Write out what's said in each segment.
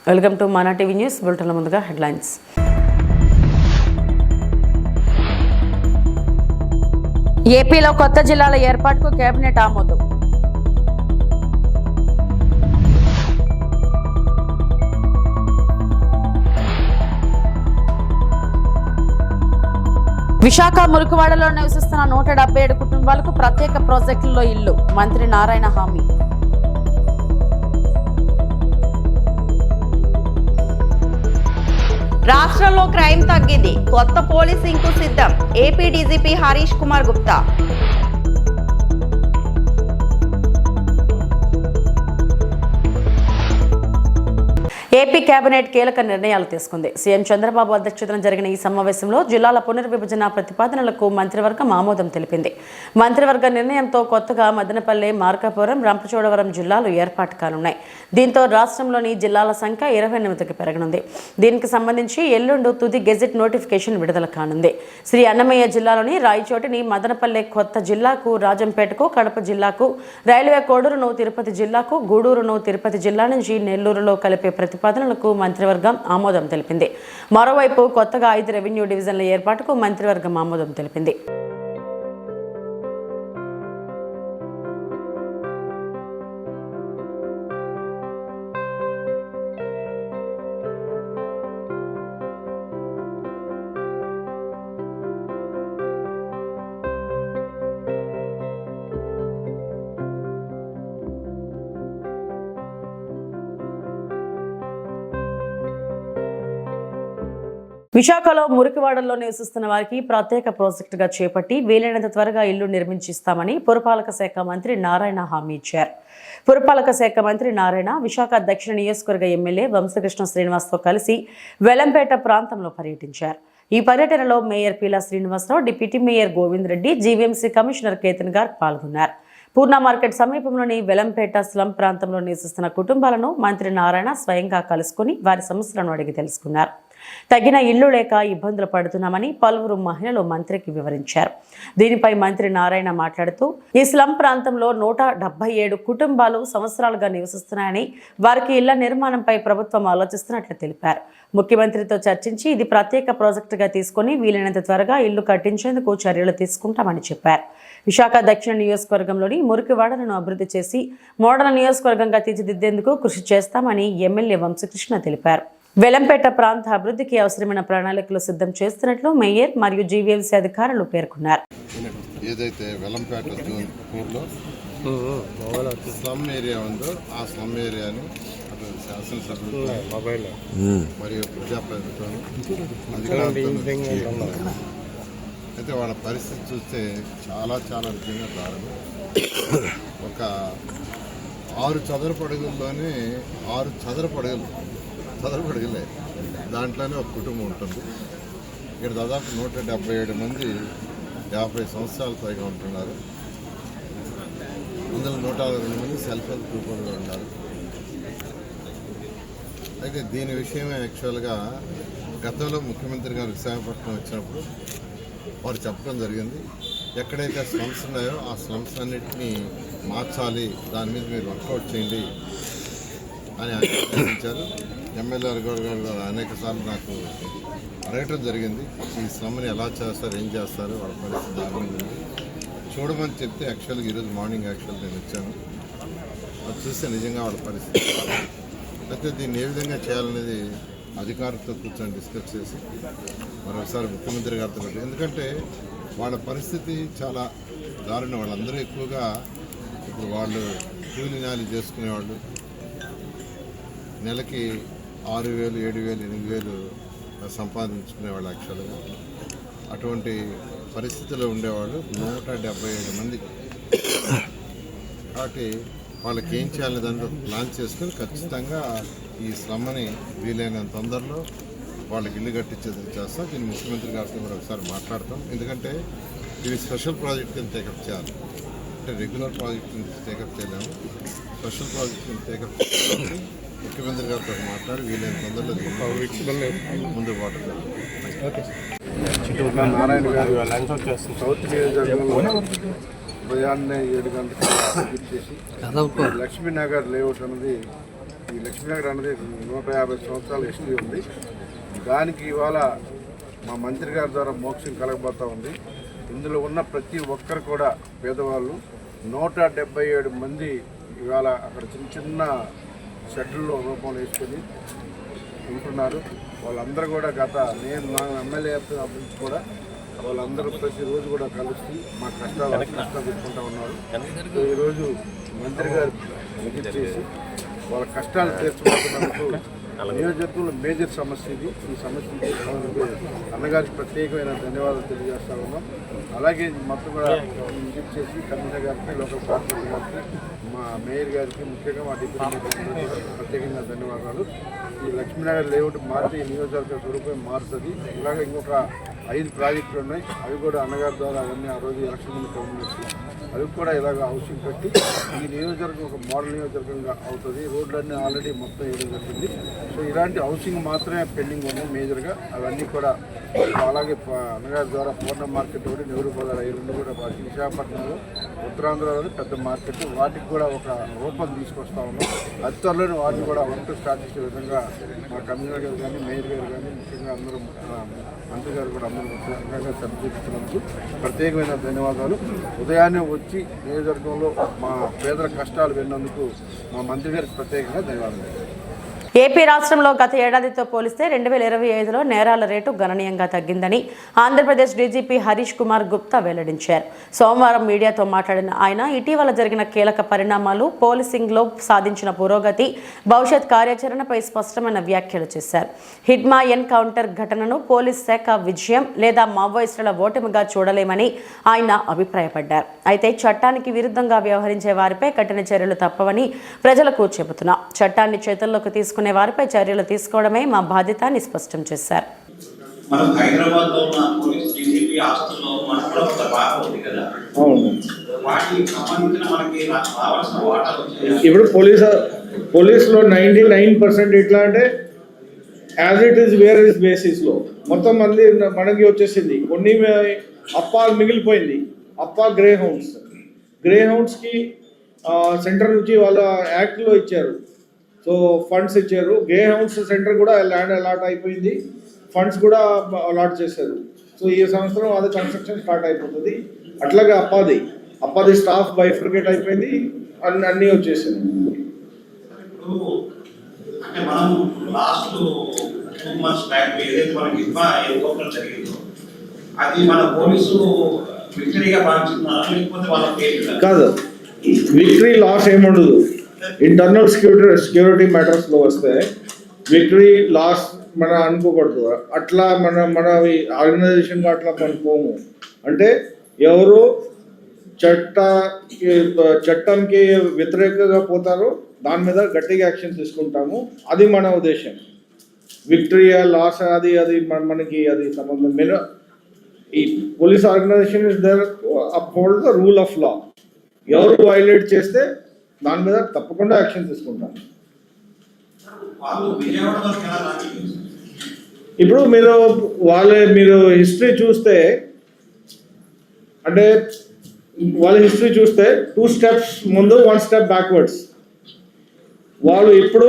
Welcome to Mana TV news. బులెటిన్ల ముందుగా headlines. ఏపీలో కొత్త జిల్లాల ఏర్పాటుకు కేబినెట్ ఆమోదం. విశాఖ మురుకువాడలో నివసిస్తున్న 177 కుటుంబాలకు ప్రత్యేక ప్రాజెక్టుల్లో ఇల్లు. మంత్రి నారాయణ హామీ. రాష్ట్రంలో క్రైమ్ తగ్గింది. కొత్త పోలీసింగ్ కు సిద్ధం. AP DGP Harish Kumar Gupta. AP cabinet కీలక నిర్ణయాలు తీసుకుంది. సీఎం చంద్రబాబు అధ్యక్షతన జరిగిన ఈ సమావేశంలో జిల్లాల పునర్విభజన ప్రతిపాదనలకు మంత్రివర్గం ఆమోదం తెలిపింది. మంత్రివర్గ నిర్ణయంతో కొత్తగా మదనపల్లె, మార్కాపురం, రంపచోడవరం జిల్లాలు ఏర్పాటు కానున్నాయి. దీంతో రాష్ట్రంలోని జిల్లాల సంఖ్య 28కి పెరగనుంది. దీనికి సంబంధించి ఎల్లుండి తుది గెజెట్ నోటిఫికేషన్ విడుదల కానుంది. శ్రీ అన్నమయ్య జిల్లాలోని రాయచోటిని మదనపల్లె కొత్త జిల్లాకు, రాజంపేటకు, కడప జిల్లాకు, రైల్వే కోడూరును తిరుపతి జిల్లాకు, గూడూరును తిరుపతి జిల్లా నుంచి నెల్లూరులో కలిపే ప్రతిపాదనలకు మంత్రివర్గం ఆమోదం తెలిపింది. మరోవైపు కొత్తగా 5 రెవెన్యూ డివిజన్ల ఏర్పాటుకు మంత్రివర్గం ఆమోదం తెలిపింది. విశాఖలో మురికివాడల్లో నివసిస్తున్న వారికి ప్రత్యేక ప్రాజెక్టుగా చేపట్టి వీలైనంత త్వరగా ఇల్లు నిర్మించిస్తామని పురపాలక శాఖ మంత్రి నారాయణ హామీ ఇచ్చారు. పురపాలక శాఖ మంత్రి నారాయణ విశాఖ దక్షిణ నియోజకవర్గ ఎమ్మెల్యే వంశకృష్ణ శ్రీనివాస్తో కలిసి వెలంపేట ప్రాంతంలో పర్యటించారు. ఈ పర్యటనలో mayor Peela Srinivasarao, deputy mayor Govind Reddy, GVMC commissioner Ketan గారు పాల్గొన్నారు. పూర్ణ మార్కెట్ సమీపంలోని వెలంపేట స్లమ్ ప్రాంతంలో నివసిస్తున్న కుటుంబాలను మంత్రి నారాయణ స్వయంగా కలుసుకుని వారి సమస్యలను అడిగి తెలుసుకున్నారు. తగిన ఇల్లు లేక ఇబ్బందులు పడుతున్నామని పలువురు మహిళలు మంత్రికి వివరించారు. దీనిపై మంత్రి నారాయణ మాట్లాడుతూ ఈ స్లమ్ ప్రాంతంలో 177 కుటుంబాలు సంవత్సరాలుగా నివసిస్తున్నాయని, వారికి ఇళ్ల నిర్మాణంపై ప్రభుత్వం ఆలోచిస్తున్నట్లు తెలిపారు. ముఖ్యమంత్రితో చర్చించి ఇది ప్రత్యేక ప్రాజెక్టుగా తీసుకుని వీలైనంత త్వరగా ఇల్లు కట్టించేందుకు చర్యలు తీసుకుంటామని చెప్పారు. విశాఖ దక్షిణ నియోజకవర్గంలోని మురికివాడలను అభివృద్ధి చేసి మోడల్ నియోజకవర్గంగా తీర్చిదిద్దేందుకు కృషి చేస్తామని ఎమ్మెల్యే వంశకృష్ణ తెలిపారు. వెలంపేట ప్రాంత అభివృద్ధికి అవసరమైన ప్రణాళికలు సిద్ధం చేస్తున్నట్లు మేయర్ మరియు జీవీఎంసీ అధికారులు పేర్కొన్నారు. ఏదైతే వెలంపేట ఊర్లో స్లమ్ ఏరియా ఉందో ఆ స్లమ్ ఏరియాని శాసనసభ్యులు మరియు ప్రజాప్రతినిధులు అయితే వాళ్ళ పరిస్థితి చూస్తే చాలా నిజంగా దారుణం. ఒక 6 చదరపు అడుగుల్లోనే 6 చదరపు అడుగులే దాంట్లోనే ఒక కుటుంబం ఉంటుంది. ఇక్కడ దాదాపు 177 మంది 50 సంవత్సరాల పైగా ఉంటున్నారు. అందులో 162 మంది సెల్ఫ్ హెల్ప్ గ్రూపుల్లో ఉన్నారు. అయితే దీని విషయమే యాక్చువల్గా గతంలో ముఖ్యమంత్రి గారు విశాఖపట్నం వచ్చినప్పుడు వారు చెప్పడం జరిగింది. ఎక్కడైతే స్లమ్స్ ఉన్నాయో ఆ స్లమ్స్ అన్నింటినీ మార్చాలి, దాని మీద మీరు వర్కౌట్ చేయండి అని ఆదేశించారు. ఎమ్మెల్యే గారు అనేక సార్లు నాకు అడగటం జరిగింది. ఈ స్లమ్ని ఎలా చేస్తారు, ఏం చేస్తారు, వాళ్ళ పరిస్థితి దారుణంగా ఉంది చూడమని చెప్తే యాక్చువల్గా ఈరోజు మార్నింగ్ నేను వచ్చాను. అది చూస్తే నిజంగా వాళ్ళ పరిస్థితి. అయితే దీన్ని ఏ విధంగా చేయాలనేది అధికారులతో కూర్చొని డిస్కస్ చేసి మరోసారి ముఖ్యమంత్రి గారితో పెట్టి, ఎందుకంటే వాళ్ళ పరిస్థితి చాలా దారుణం. వాళ్ళందరూ ఎక్కువగా ఇప్పుడు వాళ్ళు కూలి నాలి చేసుకునేవాళ్ళు, నెలకి 6,000, 7,000, 8,000 సంపాదించుకునేవాళ్ళు యాక్చువల్గా. అటువంటి పరిస్థితుల్లో ఉండేవాళ్ళు 177 మంది. కాబట్టి వాళ్ళకి ఏం చేయాలని దాంట్లో ప్లాన్ చేసుకుని ఖచ్చితంగా ఈ స్లమ్ని వీలైనంత తొందరలో వాళ్ళకి ఇల్లు కట్టించేది చేస్తాం. దీన్ని ముఖ్యమంత్రి గారితో కూడా ఒకసారి మాట్లాడతాం. ఎందుకంటే ఇది స్పెషల్ ప్రాజెక్ట్ కింద టేకప్ చేయాలి. అంటే రెగ్యులర్ ప్రాజెక్ట్ కింద టేకప్ చేయలేము, స్పెషల్ ప్రాజెక్ట్ కింద టేకప్ చేయాలి. ముఖ్యమంత్రి గారితో మాట్లాడి వీలైన తొందరలో ముందు వాటర్ నారాయణ గారు సౌత్ నియోజకవర్గంలో ఉదయాన్నే 7 గంటలకు విజిట్ చేసి లక్ష్మీనగర్ లేఅవుట్ అనేది ఈ లక్ష్మీనగర్ అనేది 150 సంవత్సరాల హిస్టరీ ఉంది. దానికి ఇవాళ మా మంత్రి గారి ద్వారా మోక్షం కలగబోతూ ఉంది. ఇందులో ఉన్న ప్రతి ఒక్కరు కూడా పేదవాళ్ళు 177 మంది ఇవాళ అక్కడ చిన్న చిన్న షెడ్యూల్లో రూపంలో వేసుకొని ఉంటున్నారు. వాళ్ళందరూ కూడా నేను నా ఎమ్మెల్యే నుంచి కూడా వాళ్ళందరూ ప్రతిరోజు కూడా కలుస్తూ మా కష్టాలు చెప్పుకుంటూ ఉన్నారు. ఈరోజు మంత్రి గారు విజిట్ చేసి వాళ్ళ కష్టాలు తీర్చబోతున్నందుకు నియోజకవర్గంలో మేజర్ సమస్య ఇది. ఈ సమస్య అన్నగారికి ప్రత్యేకమైన ధన్యవాదాలు తెలియజేస్తా ఉన్నాం. అలాగే మొత్తం కూడా విజిట్ చేసి కమిషనర్ గారికి, లోకల్ కార్పొరేటర్ గారికి, మా మేయర్ గారికి, ముఖ్యంగా మా డిప్యూటీ మేయర్ ప్రత్యేకంగా ధన్యవాదాలు. ఈ లక్ష్మీనగర్ లేఅవుట్ మారితే ఈ నియోజకవర్గ స్వరూపం మారుతుంది. ఇలాగ ఇంకొక 5 ప్రాజెక్టులు ఉన్నాయి. అవి కూడా అన్నగారి ద్వారా అవన్నీ ఆ రోజు ఎలక్షన్ ముందు గవర్నమెంట్ అవి కూడా ఇలాగ హౌసింగ్ కట్టి ఈ నియోజకవర్గం ఒక మోడల్ నియోజకవర్గంగా అవుతుంది. రోడ్లన్నీ ఆల్రెడీ మొత్తం వేయడం జరిగింది. సో ఇలాంటి హౌసింగ్ మాత్రమే పెండింగ్ ఉన్నాయి మేజర్గా. అవన్నీ కూడా అలాగే అన్నగారి ద్వారా పూర్ణ మార్కెట్ ఒకటి, నెహ్రూ బజార్, ఈ రెండు కూడా విశాఖపట్నంలో ఉత్తరాంధ్రలో పెద్ద మార్కెట్, వాటికి కూడా ఒక రూపం తీసుకొస్తా ఉన్నాం. అతి త్వరలోనే వాటిని కూడా వర్క్ స్టార్ట్ చేసే విధంగా మా కమిషనర్ గారు కానీ, మేయర్ గారు కానీ, ముఖ్యంగా అందరూ మంత్రి గారు కూడా అందరూ ముఖ్యంగా శ్రద్ధ చూపిస్తున్నందుకు ప్రత్యేకమైన ధన్యవాదాలు. ఉదయాన్నే వచ్చి నియోజకవర్గంలో మా పేదల కష్టాలు విన్నందుకు మా మంత్రి గారికి ప్రత్యేకంగా ధన్యవాదాలు. ఏపీ రాష్ట్రంలో గత ఏడాదితో పోలిస్తే 2025లో నేరాల రేటు గణనీయంగా తగ్గిందని ఆంధ్రప్రదేశ్ డీజీపీ హరీష్ కుమార్ గుప్తా వెల్లడించారు. సోమవారం మీడియాతో మాట్లాడిన ఆయన ఇటీవల జరిగిన కీలక పరిణామాలు, పోలీసింగ్లో సాధించిన పురోగతి, భవిష్యత్ కార్యాచరణపై స్పష్టమైన వ్యాఖ్యలు చేశారు. హిడ్మా ఎన్కౌంటర్ ఘటనను పోలీస్ శాఖ విజయం లేదా మావోయిస్టుల ఓటమిగా చూడలేమని ఆయన అభిప్రాయపడ్డారు. అయితే చట్టానికి విరుద్ధంగా వ్యవహరించే వారిపై కఠిన చర్యలు తప్పవని ప్రజలకు చెబుతున్నా. చట్టాన్ని చేతుల్లోకి తీసుకునే వారిపై చర్యలు తీసుకోవడమే మా బాధ్యత అని స్పష్టం చేశారు. మనం హైదరాబాద్ లో ఉన్న పోలీస్ డీజీపీ హాస్టల్లో మనకు కూడా ఒక భాగం ఉంది కదా. వాటికి సంబంధించిన మనకి రావాల్సిన వాటాలు ఇప్పుడు పోలీసులో 99% ఎట్లా అంటే as it is where is బేసిస్లో మొత్తం మంది మనకి వచ్చేసింది. కొన్ని అప్పా మిగిలిపోయింది. అప్పా గ్రే హౌండ్స్కి సెంటర్ నుంచి వాళ్ళ యాక్ట్లో ఇచ్చారు. సో ఫండ్స్ ఇచ్చారు. గ్రే హౌండ్స్ సెంటర్ కూడా ల్యాండ్ అలాట్ అయిపోయింది. ఫండ్స్ కూడా అలాట్ చేశారు. సో ఈ సంవత్సరం అది కన్స్ట్రక్షన్ స్టార్ట్ అయిపోతుంది. అట్లాగే అప్పాది స్టాఫ్ బైఫర్కేట్ అయిపోయింది. అన్నీ వచ్చేసాయి. ఇప్పుడు అంటే మనం లాస్ట్ 2 months బ్యాక్ ఏదైతే మనకి ఎన్కౌంటర్ జరిగిందో అది మన పోలీసు విక్టరీగా భావిస్తున్నారా లేకపోతే వాళ్ళ ఫెయిల్యూర్? కాదు, విక్టరీ లాస్ ఏముండదు. ఇంటర్నల్ సెక్యూరిటీ మ్యాటర్స్లో వస్తే విక్టరీ లాస్ మనం అనుకోకూడదు. అట్లా మన ఆర్గనైజేషన్గా అట్లా మనం పోము. అంటే ఎవరు చట్టంకి వ్యతిరేకంగా పోతారో దాని మీద గట్టిగా యాక్షన్ తీసుకుంటాము. అది మన ఉద్దేశం. విక్టరీ లాస్ అది మనకి అది సంబంధం. మీరు ఈ police organisation is there uphold the rule of law. ఎవరు వైలేట్ చేస్తే దాని మీద తప్పకుండా యాక్షన్ తీసుకుంటాం. ఇప్పుడు మీరు హిస్టరీ చూస్తే అంటే వాళ్ళ హిస్టరీ చూస్తే 2 steps ముందు 1 step బ్యాక్వర్డ్స్. వాళ్ళు ఇప్పుడు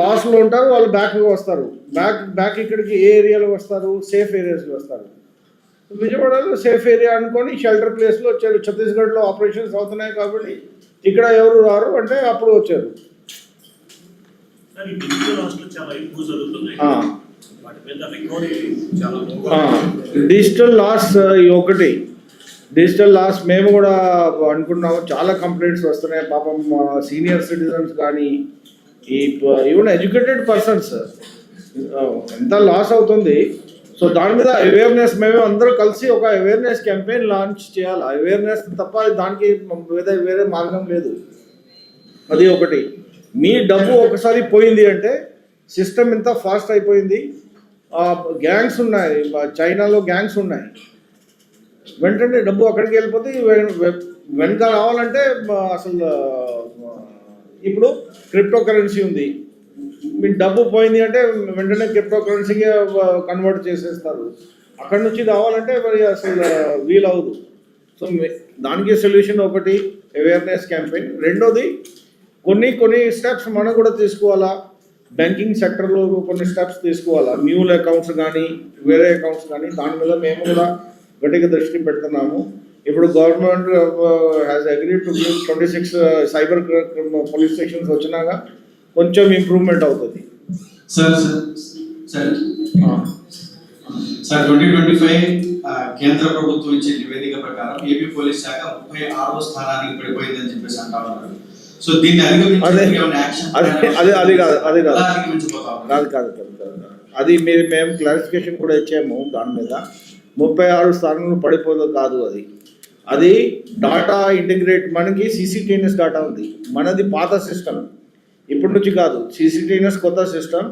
లాస్లో ఉంటారు, వాళ్ళు బ్యాక్గా వస్తారు. బ్యాక్ ఇక్కడికి ఏ ఏరియాలో వస్తారు? సేఫ్ ఏరియాస్లో వస్తారు. విజయవాడలో సేఫ్ ఏరియా అనుకొని షెల్టర్ ప్లేస్లో వచ్చారు. ఛత్తీస్గఢ్లో ఆపరేషన్స్ అవుతున్నాయి కాబట్టి ఇక్కడ ఎవరు రారు అంటే అప్పుడు వచ్చారు. డిజిటల్ లాస్ ఒకటి. డిజిటల్ లాస్ మేము కూడా అనుకున్నాము. చాలా కంప్లైంట్స్ వస్తున్నాయి. పాపం సీనియర్ సిటిజన్స్ కానీ ఈవెన్ ఎడ్యుకేటెడ్ పర్సన్స్ ఎంత లాస్ అవుతుంది. సో దాని మీద అవేర్నెస్ మేము అందరూ కలిసి ఒక అవేర్నెస్ క్యాంపెయిన్ లాంచ్ చేయాలి. అవేర్నెస్ తప్ప దానికి వేరే మార్గం లేదు. అది ఒకటి. మీ డబ్బు ఒకసారి పోయింది అంటే సిస్టమ్ ఇంత ఫాస్ట్ అయిపోయింది. గ్యాంగ్స్ ఉన్నాయి, చైనాలో గ్యాంగ్స్ ఉన్నాయి. వెంటనే డబ్బు అక్కడికి వెళ్ళిపోతే వెనక రావాలంటే అసలు ఇప్పుడు క్రిప్టో కరెన్సీ ఉంది. మీ డబ్బు పోయింది అంటే వెంటనే క్రిప్టో కరెన్సీకి కన్వర్ట్ చేసేస్తారు. అక్కడి నుంచి రావాలంటే మరి అసలు వీలవదు. సో దానికి సొల్యూషన్ ఒకటి అవేర్నెస్ క్యాంపెయిన్. రెండోది కొన్ని స్టెప్స్ మనం కూడా తీసుకోవాలా. బ్యాంకింగ్ సెక్టర్లో కొన్ని స్టెప్స్ తీసుకోవాలా. మ్యూల్ అకౌంట్స్ కానీ వేరే అకౌంట్స్ కానీ దాని మీద మేము కూడా గట్టిగా దృష్టి పెడుతున్నాము. ఇప్పుడు government has agreed to give 26 cyber police stations వచ్చినాక కొంచెం ఇంప్రూవ్మెంట్ అవుతుంది. సార్ 2025 కేంద్ర ప్రభుత్వం ఇచ్చే నివేదిక ప్రకారం ఏపీ పోలీస్ శాఖ 36వ స్థానానికి పడిపోయిందని చెప్పేసి అంటా ఉన్నారు. సో దీన్ని అది మేము క్లారిఫికేషన్ కూడా ఇచ్చాము దాని మీద. 36 స్థానంలో పడిపోదు కాదు, అది డాటా ఇంటిగ్రేట్. మనకి సీసీటీఎన్ఎస్ డాటా ఉంది, మనది పాత సిస్టమ్, ఇప్పటి నుంచి కాదు. సీసీటీఎన్ఎస్ కొత్త సిస్టమ్,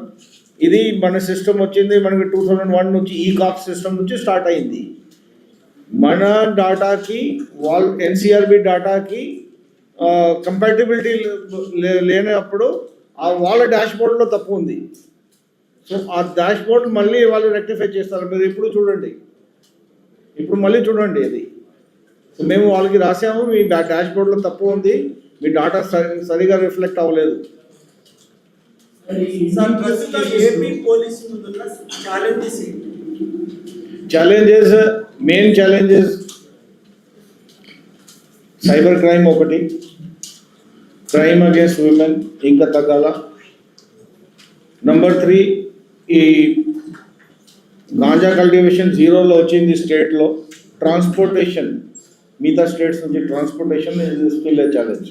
ఇది మన సిస్టమ్ వచ్చింది మనకి 2001 నుంచి ఈ-కాప్ సిస్టమ్ నుంచి స్టార్ట్ అయింది. మన డాటాకి ఎన్సీఆర్బి డాటాకి కంపాటిబిలిటీ లేనప్పుడు వాళ్ళ డాష్బోర్డ్లో తప్పు ఉంది. సో ఆ డాష్బోర్డ్ మళ్ళీ వాళ్ళు రెక్టిఫై చేస్తారు. మీరు ఇప్పుడు మళ్ళీ చూడండి అది. సో మేము వాళ్ళకి రాసాము, మీ డాష్బోర్డ్లో తప్పు ఉంది, మీ డాటా సరిగా రిఫ్లెక్ట్ అవ్వలేదు. మెయిన్ ఛాలెంజెస్ సైబర్ క్రైమ్ ఒకటి, క్రైమ్ అగేన్స్ట్ విమెన్ ఇంకా తగ్గాల. నెంబర్ 3 ఈ గాంజా కల్టివేషన్ 0లో వచ్చింది స్టేట్లో. ట్రాన్స్పోర్టేషన్ మిగతా స్టేట్స్ నుంచి transportation is still A challenge.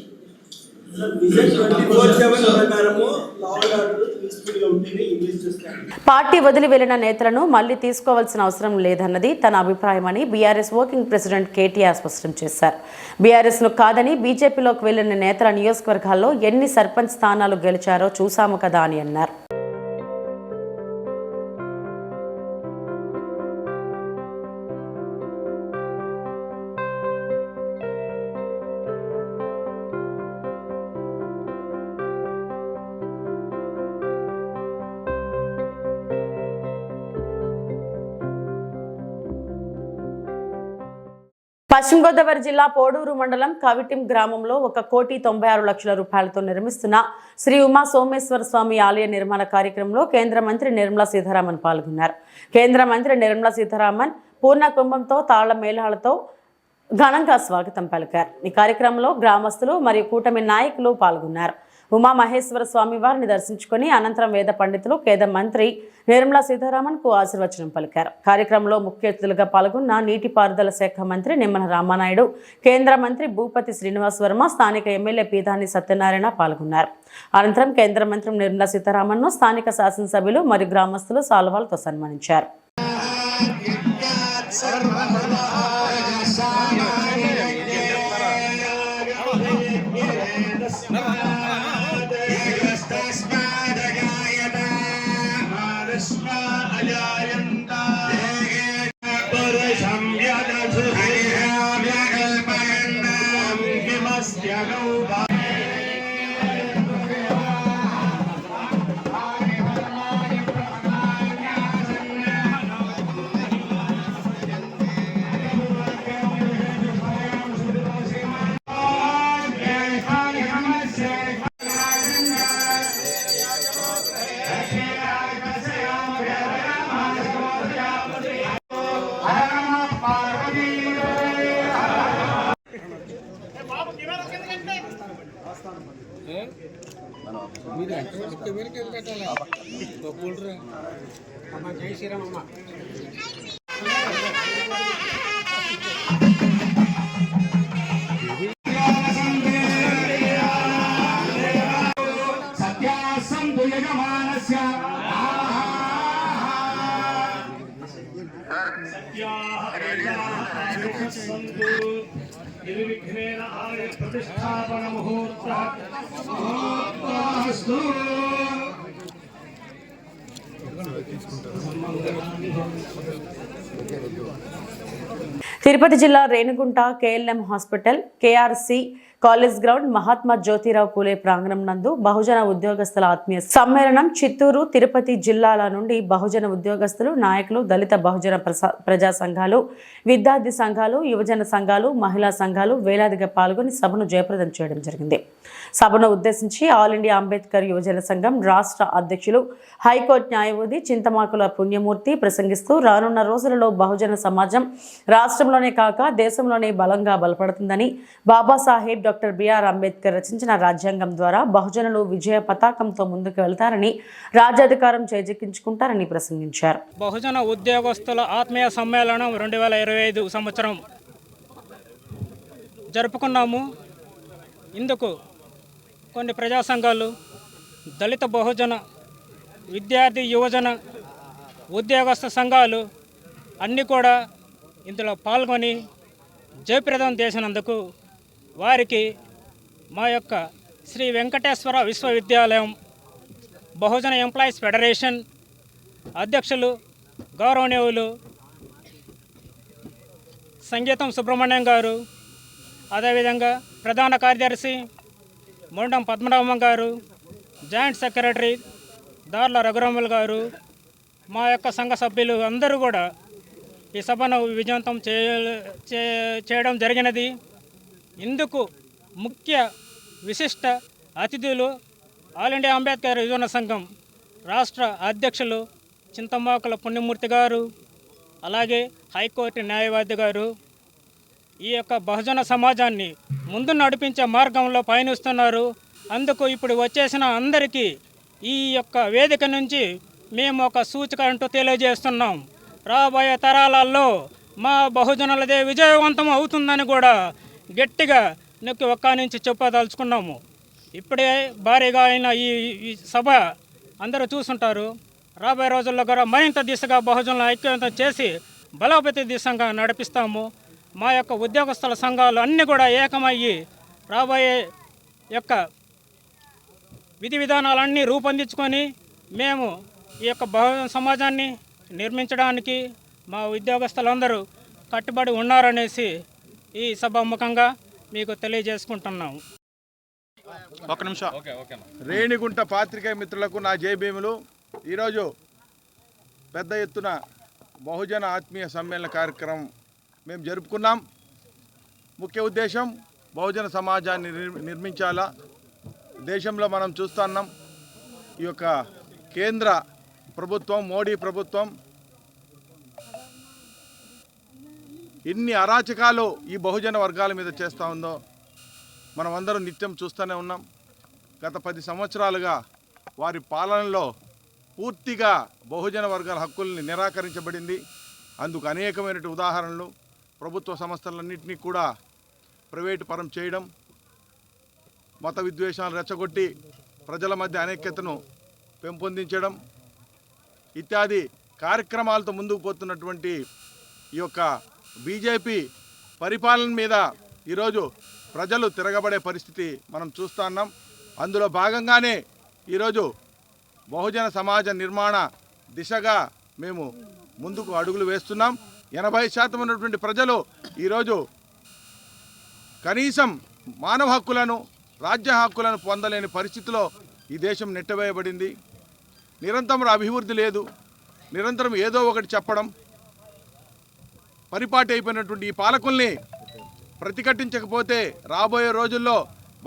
Party వదిలి వెళ్లిన నేతలను మళ్లీ తీసుకోవాల్సిన అవసరం లేదన్నది తన అభిప్రాయమని బీఆర్ఎస్ వర్కింగ్ ప్రెసిడెంట్ కేటీఆర్ స్పష్టం చేశారు. బీఆర్ఎస్ను కాదని బీజేపీలోకి వెళ్లిన నేతల నియోజకవర్గాల్లో ఎన్ని సర్పంచ్ స్థానాలు గెలిచారో చూశాము కదా అని అన్నారు. పశ్చిమ గోదావరి జిల్లా పోడూరు మండలం కవిటిం గ్రామంలో 1,96 లక్షల రూపాయలతో నిర్మిస్తున్న శ్రీ ఉమా సోమేశ్వర స్వామి ఆలయ నిర్మాణ కార్యక్రమంలో కేంద్ర మంత్రి నిర్మలా సీతారామన్ పాల్గొన్నారు. కేంద్ర మంత్రి నిర్మలా సీతారామన్ పూర్ణ కుంభంతో తాళ మేళాలతో ఘనంగా స్వాగతం పలికారు. ఈ కార్యక్రమంలో గ్రామస్తులు మరియు కూటమి నాయకులు పాల్గొన్నారు. ఉమా మహేశ్వర స్వామి వారిని దర్శించుకుని అనంతరం వేద పండితులు కేంద్ర మంత్రి నిర్మలా సీతారామన్ కు ఆశీర్వచనం పలికారు. కార్యక్రమంలో ముఖ్య అతిథులుగా పాల్గొన్న నీటిపారుదల శాఖ మంత్రి నిమ్మల రామానాయుడు, కేంద్ర మంత్రి భూపతి శ్రీనివాస్ వర్మ, స్థానిక ఎమ్మెల్యే పీతాని సత్యనారాయణ పాల్గొన్నారు. అనంతరం కేంద్ర మంత్రి నిర్మలా సీతారామన్ ను స్థానిక శాసనసభ్యులు మరియు గ్రామస్తులు సాల్వాలతో సన్మానించారు. జై శ్రీరామమ్మ. నిర్విఘ్నేన ఆలయ ప్రతిష్టాపన ముహూర్తస్తు. తిరుపతి జిల్లా Renigunta KLM hospital, KRC college ground, Mahatma Jyotirao Phule ప్రాంగణం నందు బహుజన ఉద్యోగస్తుల ఆత్మీయ సమ్మేళనం. చిత్తూరు, తిరుపతి జిల్లాల నుండి బహుజన ఉద్యోగస్తులు, నాయకులు, దళిత బహుజన ప్రజా సంఘాలు, విద్యార్థి సంఘాలు, యువజన సంఘాలు, మహిళా సంఘాలు వేలాదిగా పాల్గొని సభను జయప్రదం చేయడం జరిగింది. సభను ఉద్దేశించి ఆల్ ఇండియా అంబేద్కర్ యువజన సంఘం రాష్ట్ర అధ్యక్షులు హైకోర్టు న్యాయవాది చింతమాకుల పుణ్యమూర్తి ప్రసంగిస్తూ రానున్న రోజులలో బహుజన సమాజం రాష్ట్రంలోనే కాక దేశంలోనే బలంగా బలపడుతుందని, బాబాసాహెబ్ డాక్టర్ బిఆర్ అంబేద్కర్ రచించిన రాజ్యాంగం ద్వారా బహుజనులు విజయ పతాకంతో ముందుకు వెళ్తారని, రాజ్యాధికారం చేజిక్కించుకుంటారని ప్రసంగించారు. బహుజన ఉద్యోగస్తుల ఆత్మీయ సమ్మేళనం 2025 సంవత్సరం జరుపుకున్నాము. ఇందుకు కొన్ని ప్రజా సంఘాలు, దళిత బహుజన, విద్యార్థి యువజన, ఉద్యోగస్తు సంఘాలు అన్నీ కూడా ఇందులో పాల్గొని జయప్రదం చేసినందుకు వారికి మా యొక్క శ్రీ వెంకటేశ్వర విశ్వవిద్యాలయం బహుజన ఎంప్లాయీస్ ఫెడరేషన్ అధ్యక్షులు గౌరవనీయులు సంగీతం సుబ్రహ్మణ్యం గారు, అదేవిధంగా ప్రధాన కార్యదర్శి మొండం పద్మనాభం గారు, జాయింట్ సెక్రటరీ దార్ల రఘురాములు గారు, మా యొక్క సంఘ సభ్యులు అందరూ కూడా ఈ సభను విజయవంతం చేయడం జరిగినది. ఇందుకు ముఖ్య విశిష్ట అతిథులు ఆల్ ఇండియా అంబేద్కర్ యువజన సంఘం రాష్ట్ర అధ్యక్షులు చింతమాకుల పుణ్యమూర్తి గారు, అలాగే హైకోర్టు న్యాయవాది గారు. ఈ యొక్క బహుజన సమాజాన్ని ముందు నడిపించే మార్గంలో పయనిస్తున్నారు. అందుకు ఇప్పుడు వచ్చేసిన అందరికీ ఈ యొక్క వేదిక నుంచి మేము ఒక సూచిక అంటూ తెలియజేస్తున్నాం. రాబోయే తరాలలో మా బహుజనులదే విజయవంతం అవుతుందని కూడా గట్టిగా నొక్కి ఒక్క నుంచి చెప్పదలుచుకున్నాము. ఇప్పుడే భారీగా అయిన ఈ సభ అందరూ చూసుంటారు. రాబోయే రోజుల్లో కూడా మరింత దిశగా బహుజనుల ఐక్యవంతం చేసి బలోపేత దిశగా నడిపిస్తాము. మా యొక్క ఉద్యోగస్తుల సంఘాలు అన్నీ కూడా ఏకమయ్యి రాబోయే యొక్క విధి విధానాలన్నీ రూపొందించుకొని మేము ఈ యొక్క బహుజన సమాజాన్ని నిర్మించడానికి మా ఉద్యోగస్తులందరూ కట్టుబడి ఉన్నారనేసి ఈ సభాముఖంగా మీకు తెలియజేసుకుంటున్నాము. ఒక నిమిషం. రేణిగుంట పాత్రికేయ మిత్రులకు నా జై భీములు. ఈరోజు పెద్ద ఎత్తున బహుజన ఆత్మీయ సమ్మేళన కార్యక్రమం మేము జరుపుకున్నాం. ముఖ్య ఉద్దేశం బహుజన సమాజాన్ని నిర్మించాలా. దేశంలో మనం చూస్తున్నాం, ఈ యొక్క కేంద్ర ప్రభుత్వం, మోడీ ప్రభుత్వం ఎన్ని అరాచకాలు ఈ బహుజన వర్గాల మీద చేస్తూ ఉందో మనం అందరం నిత్యం చూస్తూనే ఉన్నాం. గత 10 సంవత్సరాలుగా వారి పాలనలో పూర్తిగా బహుజన వర్గాల హక్కుల్ని నిరాకరించబడింది. అందుకు అనేకమైన ఉదాహరణలు. ప్రభుత్వ సంస్థలన్నింటినీ కూడా ప్రైవేటు పరం చేయడం, మత విద్వేషాలు రెచ్చగొట్టి ప్రజల మధ్య అనైక్యతను పెంపొందించడం ఇత్యాది కార్యక్రమాలతో ముందుకు పోతున్నటువంటి ఈ యొక్క బీజేపీ పరిపాలన మీద ఈరోజు ప్రజలు తిరగబడే పరిస్థితి మనం చూస్తున్నాం. అందులో భాగంగానే ఈరోజు బహుజన సమాజ నిర్మాణ దిశగా మేము ముందుకు అడుగులు వేస్తున్నాం. 80% ఉన్నటువంటి ప్రజలు ఈరోజు కనీసం మానవ హక్కులను, రాజ్య హక్కులను పొందలేని పరిస్థితిలో ఈ దేశం నెట్టవేయబడింది. నిరంతరం అభివృద్ధి లేదు. నిరంతరం ఏదో ఒకటి చెప్పడం, పరిపాటి అయిపోయినటువంటి ఈ పాలకుల్ని ప్రతిఘటించకపోతే రాబోయే రోజుల్లో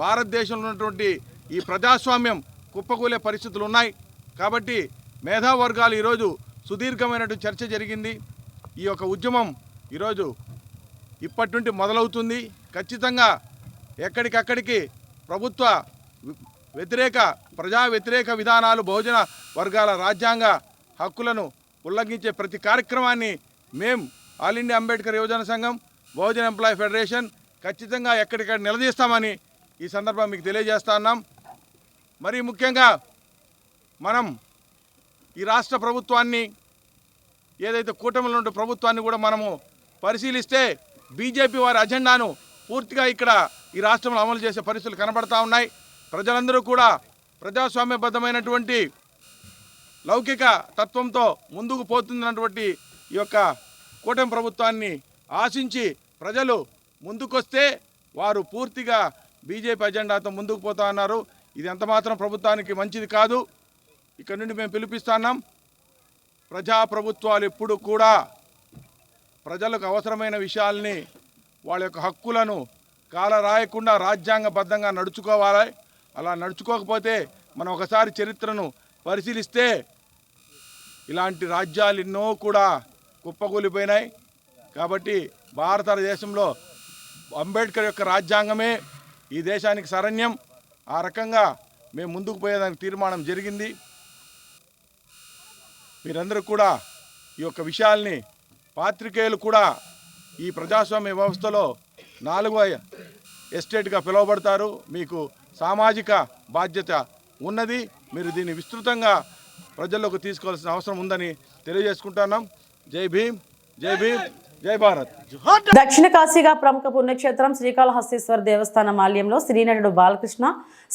భారతదేశంలో ఉన్నటువంటి ఈ ప్రజాస్వామ్యం కుప్పకూలే పరిస్థితులు ఉన్నాయి. కాబట్టి మేధావర్గాలు ఈరోజు సుదీర్ఘమైనటువంటి చర్చ జరిగింది. ఈ యొక్క ఉద్యమం ఈరోజు ఇప్పటి నుండి మొదలవుతుంది. ఖచ్చితంగా ఎక్కడికక్కడికి ప్రభుత్వ వ్యతిరేక, ప్రజా వ్యతిరేక విధానాలు, బహుజన వర్గాల రాజ్యాంగ హక్కులను ఉల్లంఘించే ప్రతి కార్యక్రమాన్ని మేము ఆల్ ఇండియా అంబేద్కర్ యువజన సంఘం, బహుజన ఎంప్లాయీ ఫెడరేషన్ ఖచ్చితంగా ఎక్కడిక్కడ నిలదీస్తామని ఈ సందర్భం మీకు తెలియజేస్తా ఉన్నాం. మరి ముఖ్యంగా మనం ఈ రాష్ట్ర ప్రభుత్వాన్ని, ఏదైతే కూటమిలో ఉన్న ప్రభుత్వాన్ని కూడా మనము పరిశీలిస్తే బీజేపీ వారి అజెండాను పూర్తిగా ఇక్కడ ఈ రాష్ట్రంలో అమలు చేసే పరిస్థితులు కనబడతా ఉన్నాయి. ప్రజలందరూ కూడా ప్రజాస్వామ్యబద్ధమైనటువంటి లౌకిక తత్వంతో ముందుకు పోతున్నటువంటి ఈ యొక్క కూటమి ప్రభుత్వాన్ని ఆశించి ప్రజలు ముందుకొస్తే వారు పూర్తిగా బీజేపీ అజెండాతో ముందుకు పోతా ఉన్నారు. ఇది ఎంతమాత్రం ప్రభుత్వానికి మంచిది కాదు. ఇక్కడ నుండి మేము పిలిపిస్తున్నాం, ప్రజాప్రభుత్వాలు ఎప్పుడు కూడా ప్రజలకు అవసరమైన విషయాల్ని, వాళ్ళ యొక్క హక్కులను కాలరాయకుండా రాజ్యాంగబద్ధంగా నడుచుకోవాలి. అలా నడుచుకోకపోతే మనం ఒకసారి చరిత్రను పరిశీలిస్తే ఇలాంటి రాజ్యాలు ఎన్నో కూడా కుప్పకూలిపోయినాయి. కాబట్టి భారతదేశంలో అంబేద్కర్ యొక్క రాజ్యాంగమే ఈ దేశానికి శరణ్యం. ఆ రకంగా మేము ముందుకు పోయేదానికి తీర్మానం జరిగింది. మీరందరూ కూడా ఈ యొక్క విషయాల్ని, పాత్రికేయులు కూడా ఈ ప్రజాస్వామ్య వ్యవస్థలో 4వ ఎస్టేట్గా పిలువబడతారు. మీకు సామాజిక బాధ్యత ఉన్నది. మీరు దీన్ని విస్తృతంగా ప్రజల్లోకి తీసుకోవాల్సిన అవసరం ఉందని తెలియజేసుకుంటున్నాం. జై భీమ్, జై భీమ్, జై భారత్. దక్షిణ కాశీగా ప్రముఖ పుణ్యక్షేత్రం శ్రీకాళహస్తీశ్వర దేవస్థానం ఆలయంలో శ్రీనటుడు బాలకృష్ణ,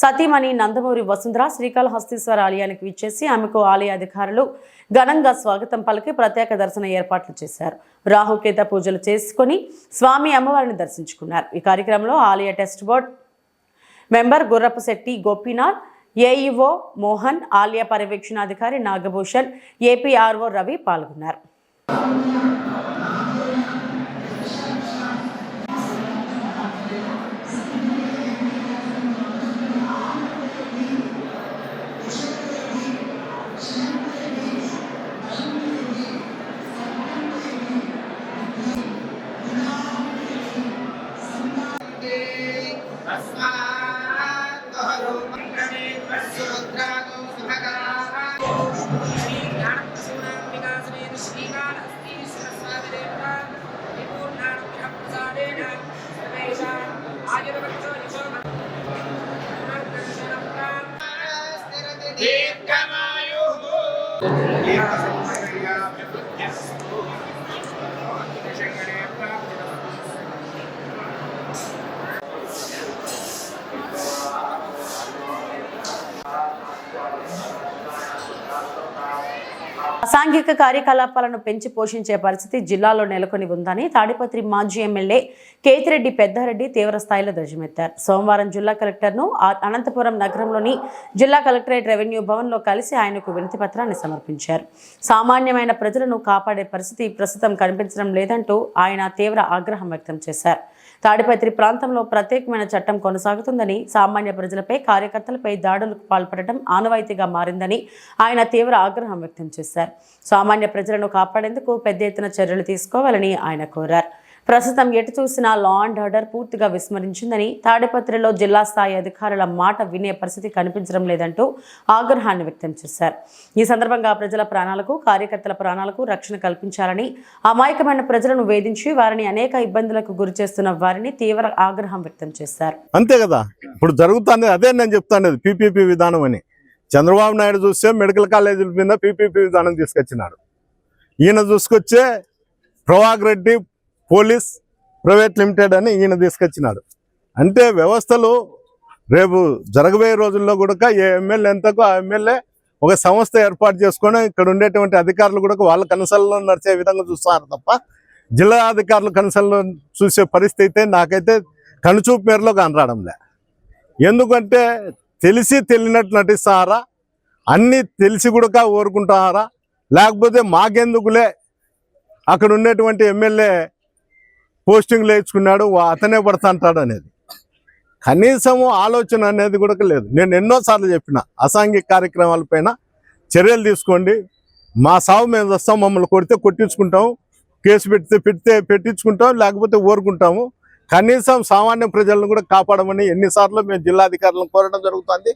సతీమణి నందమూరి వసుంధర శ్రీకాళహస్తీశ్వర ఆలయానికి విచ్చేసి ఆమెకు ఆలయ అధికారులు ఘనంగా స్వాగతం పలికి ప్రత్యేక దర్శన ఏర్పాట్లు చేశారు. రాహుకేత పూజలు చేసుకుని స్వామి అమ్మవారిని దర్శించుకున్నారు. ఈ కార్యక్రమంలో ఆలయ trust board member Gurrapusetti Gopinath, AEO Mohan, ఆలయ పర్యవేక్షణాధికారి నాగభూషణ్, ఏపీఆర్ఓ రవి పాల్గొన్నారు. అసాంఘిక కార్యకలాపాలను పెంచి పోషించే పరిస్థితి జిల్లాలో నెలకొని ఉందని తాడిపత్రి మాజీ ఎమ్మెల్యే కేతిరెడ్డి పెద్దారెడ్డి తీవ్ర స్థాయిలో ధ్వజమెత్తారు. సోమవారం జిల్లా కలెక్టర్ను అనంతపురం నగరంలోని జిల్లా కలెక్టరేట్ రెవెన్యూ భవన్లో కలిసి ఆయనకు వినతి పత్రాన్ని సమర్పించారు. సామాన్యమైన ప్రజలను కాపాడే పరిస్థితి ప్రస్తుతం కనిపించడం లేదంటూ ఆయన తీవ్ర ఆగ్రహం వ్యక్తం చేశారు. తాడిపత్రి ప్రాంతంలో ప్రత్యేకమైన చట్టం కొనసాగుతుందని, సామాన్య ప్రజలపై కార్యకర్తలపై దాడులకు పాల్పడటం ఆనవాయితీగా మారిందని ఆయన తీవ్ర ఆగ్రహం వ్యక్తం చేశారు. సామాన్య ప్రజలను కాపాడేందుకు పెద్ద ఎత్తున చర్యలు తీసుకోవాలని ఆయన కోరారు. ప్రస్తుతం ఎటు చూసినా లా అండ్ ఆర్డర్ పూర్తిగా విస్మరించిందని, తాడిపత్రిలో జిల్లా స్థాయి అధికారుల మాట వినే పరిస్థితి కనిపించడం లేదంటూ ఆగ్రహాన్ని వ్యక్తం చేశారు. ఈ సందర్భంగా ప్రజల ప్రాణాలకు, కార్యకర్తల ప్రాణాలకు రక్షణ కల్పించాలని, అమాయకమైన ప్రజలను వేధించి వారిని అనేక ఇబ్బందులకు గురి చేస్తున్న వారిని తీవ్ర ఆగ్రహం వ్యక్తం చేశారు. అంతే కదా, ఇప్పుడు జరుగుతుంది అదే నేను చెప్తాను, పీపీపీ విధానం అని. చంద్రబాబు నాయుడు చూస్తే మెడికల్ కాలేజీల మీద పీపీపీ విధానం తీసుకొచ్చినాడు. ఈయన చూసుకొచ్చే ప్రవాగ్ రెడ్డి పోలీస్ ప్రైవేట్ లిమిటెడ్ అని ఈయన తీసుకొచ్చినాడు. అంటే వ్యవస్థలు రేపు జరగబోయే రోజుల్లో కూడా ఏ ఎమ్మెల్యే ఎంతకు ఆ ఎమ్మెల్యే ఒక సంస్థ ఏర్పాటు చేసుకొని ఇక్కడ ఉండేటువంటి అధికారులు కూడా వాళ్ళ కన్సల్లో నడిచే విధంగా చూస్తున్నారు తప్ప జిల్లా అధికారులు కన్సల్లో చూసే పరిస్థితి అయితే నాకైతే కనుచూపు మేరలో కనరాడంలే. ఎందుకంటే తెలిసి తెలియనట్టు నటిస్తారా, అన్నీ తెలిసి కూడా ఊరుకుంటారా, లేకపోతే మాకెందుకులే అక్కడ ఉండేటువంటి ఎమ్మెల్యే పోస్టింగ్లు వేయించుకున్నాడు అతనే పడుతుంటాడు అనేది కనీసము ఆలోచన అనేది కూడా లేదు. నేను ఎన్నోసార్లు చెప్పిన అసాంఘిక కార్యక్రమాలపైన చర్యలు తీసుకోండి, మా సాగు మేము వస్తాం, మమ్మల్ని కొడితే కొట్టించుకుంటాం, కేసు పెట్టించుకుంటాం, లేకపోతే ఊరుకుంటాము. కనీసం సామాన్య ప్రజలను కూడా కాపాడమని ఎన్నిసార్లు మేము జిల్లాధికారులను కోరడం జరుగుతుంది,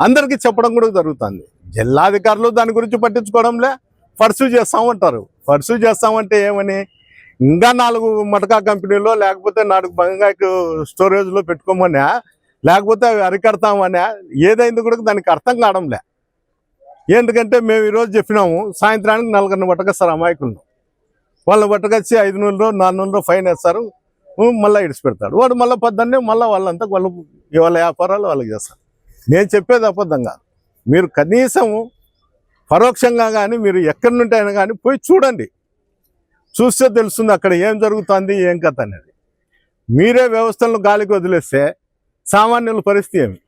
అందరికీ చెప్పడం కూడా జరుగుతుంది. జిల్లాధికారులు దాని గురించి పట్టించుకోవడంలే, పర్సూ చేస్తామంటారు. పర్సూ చేస్తామంటే ఏమని, ఇంకా 4 మటకా కంపెనీలో లేకపోతే 4 బంగాకు స్టోరేజ్లో పెట్టుకోమన్నా, లేకపోతే అవి అరికడతామన్నా, ఏదైంది కూడా దానికి అర్థం కావడంలే. ఎందుకంటే మేము ఈరోజు చెప్పినాము, సాయంత్రానికి 4 పట్టకొస్తారు అమాయకులను, వాళ్ళని పట్టకొచ్చి 500 400 ఫైన్ వేస్తారు, మళ్ళీ ఇడిచిపెడతాడు వాడు. మళ్ళీ పొద్దున్నే మళ్ళీ వాళ్ళంతా వాళ్ళ వ్యాపారాలు వాళ్ళకి చేస్తారు. నేను చెప్పేది అబద్ధంగా, మీరు కనీసము పరోక్షంగా కానీ మీరు ఎక్కడి నుండి అయినా కానీ పోయి చూడండి, చూస్తే తెలుస్తుంది అక్కడ ఏం జరుగుతుంది, ఏం కథ అనేది. మీరే వ్యవస్థలను గాలికి వదిలేస్తే సామాన్యుల పరిస్థితి ఏమి?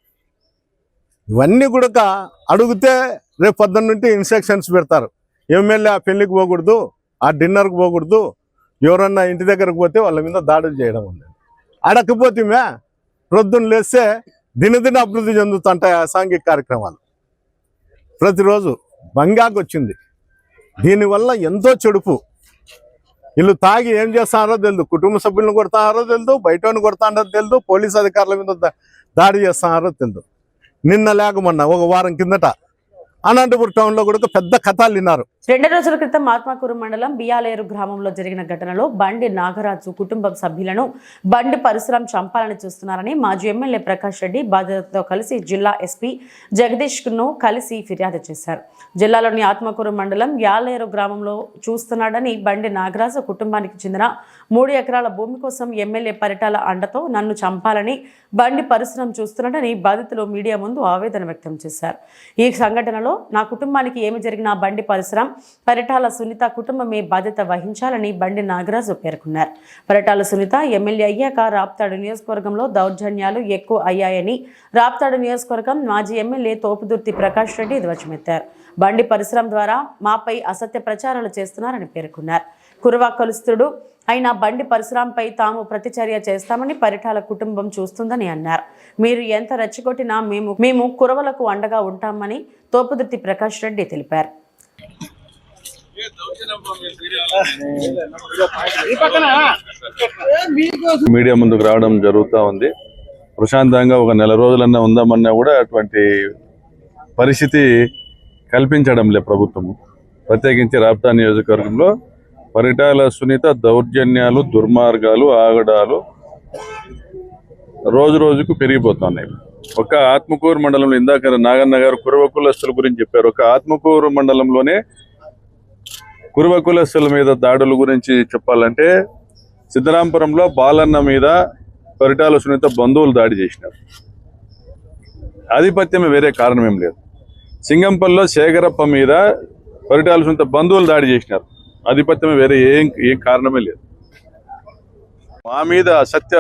ఇవన్నీ కూడా అడిగితే రేపు పొద్దున్న నుండి ఇన్స్ట్రక్షన్స్ పెడతారు. ఎమ్మెల్యే ఆ పెళ్ళికి పోకూడదు, ఆ డిన్నర్కి పోకూడదు, ఎవరన్నా ఇంటి దగ్గరకు పోతే వాళ్ళ మీద దాడులు చేయడం ఉంది. అడగకపోతే ప్రొద్దున లేస్తే దినదిన అభివృద్ధి చెందుతుంటాయి అసాంఘిక కార్యక్రమాలు. ప్రతిరోజు బంగాకు వచ్చింది. దీనివల్ల ఎంతో చెడుపు. వీళ్ళు తాగి ఏం చేస్తున్నారో తెలియదు, కుటుంబ సభ్యులను కొడుతున్నారో తెలియదు, బయటను కొడుతున్నారో తెలియదు, పోలీసు అధికారుల మీద దాడి చేస్తున్నారో తెలియదు. నిన్న లేకమన్నా ఒక వారం కిందట అనంతపురం టౌన్లో కూడా పెద్ద కథలు విన్నారు. 2 రోజుల క్రితం ఆత్మకూరు మండలం బియాలేరు గ్రామంలో జరిగిన ఘటనలో బండి నాగరాజు కుటుంబ సభ్యులను బండి పరశురాం చంపాలని చూస్తున్నారని మాజీ ఎమ్మెల్యే ప్రకాష్ రెడ్డి బాధితులతో కలిసి జిల్లా ఎస్పీ జగదీష్ను కలిసి ఫిర్యాదు చేశారు. జిల్లాలోని ఆత్మకూరు మండలం యాలేరు గ్రామంలో చూస్తున్నాడని బండి నాగరాజు కుటుంబానికి చెందిన 3 ఎకరాల భూమి కోసం ఎమ్మెల్యే పరిటాల అండతో నన్ను చంపాలని బండి పరశురాం చూస్తున్నాడని బాధితులు మీడియా ముందు ఆవేదన వ్యక్తం చేశారు. ఈ సంఘటనలో నా కుటుంబానికి ఏమి జరిగినా బండి పరశురాం, పరిటాల సునీత కుటుంబమే బాధ్యత వహించాలని బండి నాగరాజు పేర్కొన్నారు. పరిటాల సునీత ఎమ్మెల్యే అయ్యాక రాప్తాడు నియోజకవర్గంలో దౌర్జన్యాలు ఎక్కువ అయ్యాయని రాప్తాడు నియోజకవర్గం మాజీ ఎమ్మెల్యే తోపుదుర్తి ప్రకాష్ రెడ్డి ధ్వజమెత్తారు. బండి పరశురాం ద్వారా మాపై అసత్య ప్రచారాలు చేస్తున్నారని పేర్కొన్నారు. కురవ కలుస్తుడు అయిన బండి పరశురాంపై తాము ప్రతిచర్య చేస్తామని పరిటాల కుటుంబం చూస్తుందని అన్నారు. మీరు ఎంత రెచ్చగొట్టినా మేము కురవలకు అండగా ఉంటామని తోపుదుర్తి ప్రకాష్ రెడ్డి తెలిపారు. మీడియా ముందుకు రావడం జరుగుతూ ఉంది. ప్రశాంతంగా ఒక నెల రోజులన్నా ఉందామన్నా కూడా అటువంటి పరిస్థితి కల్పించడం లే ప్రభుత్వము. ప్రత్యేకించి రాప్తా నియోజకవర్గంలో పరిటాల సునీత దౌర్జన్యాలు, దుర్మార్గాలు, ఆగడాలు రోజు రోజుకు పెరిగిపోతున్నాయి. ఒక ఆత్మకూరు మండలంలో ఇందాక నాగన్న గారు కురవ కులస్తుల గురించి చెప్పారు. ఒక ఆత్మకూరు మండలంలోనే కురవ కులస్తుల మీద దాడుల గురించి చెప్పాలంటే సిద్ధరాంపురంలో బాలన్న మీద పరిటాల సునీత బంధువులు దాడి చేసినారు. ఆధిపత్యమే, వేరే కారణం ఏం లేదు. సింగంపల్లిలో శేఖరప్ప మీద పరిటాల సునీత బంధువులు దాడి చేసినారు. ఆధిపత్యమే, వేరే ఏ కారణమే లేదు. మా మీద అసత్య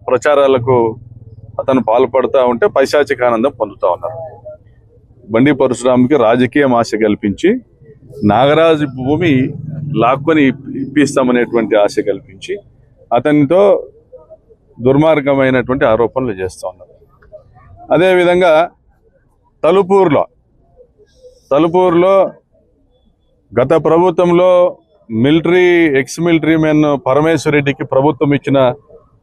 ప్రచారాలకు అతను పాల్పడుతూ ఉంటే పైశాచిక ఆనందం పొందుతూ ఉన్నారు. బండి పరశురాంకి రాజకీయ ఆశ కల్పించి నాగరాజు భూమి లాక్కొని ఇప్పిస్తామనేటువంటి ఆశ కల్పించి అతనితో దుర్మార్గమైనటువంటి ఆరోపణలు చేస్తూ ఉన్నారు. అదేవిధంగా తలుపూరులో గత ప్రభుత్వంలో ఎక్స్ మిలిటరీ మెన్ పరమేశ్వర్ రెడ్డికి ప్రభుత్వం ఇచ్చిన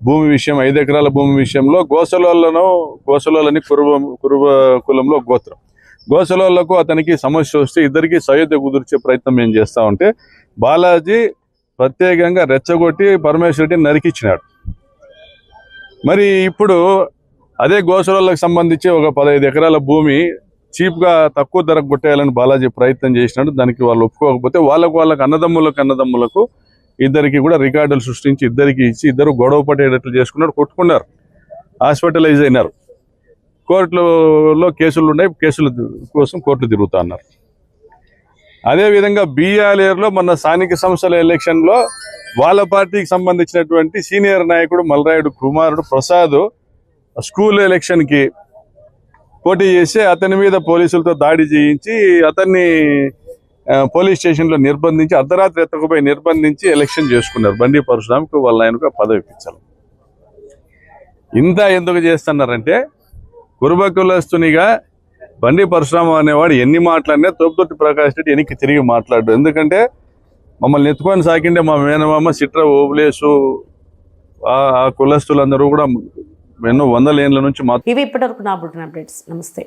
భూమి విషయం, 5 ఎకరాల భూమి విషయంలో గోసలోళ్ళని కురువ కులంలో గోత్రం, గోసలోళ్లకు అతనికి సమస్య వస్తే ఇద్దరికి సయోధ్య కుదిర్చే ప్రయత్నం ఏం చేస్తా ఉంటే బాలాజీ ప్రత్యేకంగా రెచ్చగొట్టి పరమేశ్వర్ రెడ్డిని నరికిచ్చినాడు. మరి ఇప్పుడు అదే గోసలోళ్ళకు సంబంధించి ఒక 15 ఎకరాల భూమి చీప్గా తక్కువ ధరకు కొట్టేయాలని బాలాజీ ప్రయత్నం చేసినాడు. దానికి వాళ్ళు ఒప్పుకోకపోతే వాళ్ళకు అన్నదమ్ములకు ఇద్దరికి కూడా రికార్డులు సృష్టించి ఇద్దరికి ఇచ్చి ఇద్దరు గొడవ పట్టేటట్లు చేసుకున్నాడు. కొట్టుకున్నారు, హాస్పిటలైజ్ అయినారు. కోర్టులో కేసులు ఉన్నాయి, కేసుల కోసం కోర్టులు తిరుగుతా అన్నారు. అదేవిధంగా బిఆర్ఏలో మొన్న స్థానిక సంస్థల ఎలక్షన్లో వాళ్ళ పార్టీకి సంబంధించినటువంటి సీనియర్ నాయకుడు మల్రాయుడు కుమారుడు ప్రసాద్ స్కూల్ ఎలక్షన్కి పోటీ చేసి అతని మీద పోలీసులతో దాడి చేయించి అతన్ని పోలీస్ స్టేషన్లో నిర్బంధించి అర్ధరాత్రి ఎత్తకపోయి నిర్బంధించి ఎలక్షన్ చేసుకున్నారు. బండి పరశురాంకు వాళ్ళ ఆయనకు పదవి ఇప్పించాలి. ఇంత ఎందుకు చేస్తున్నారంటే కురుబ కులస్తునిగా బండి పరశురామ అనేవాడు ఎన్ని మాట్లాడినా తోపుతొట్టి ప్రకాష్ రెడ్డి వెనక్కి తిరిగి మాట్లాడు. ఎందుకంటే మమ్మల్ని ఎత్తుకొని సాకిండే మా మేనమామ సిట్ర ఓబులేసు ఆ కులస్తులందరూ కూడా ఎన్నో 100 ఏళ్ల నుంచి ఇవి ఇప్పటివరకు నా బులెటిన్ అప్డేట్స్. నమస్తే.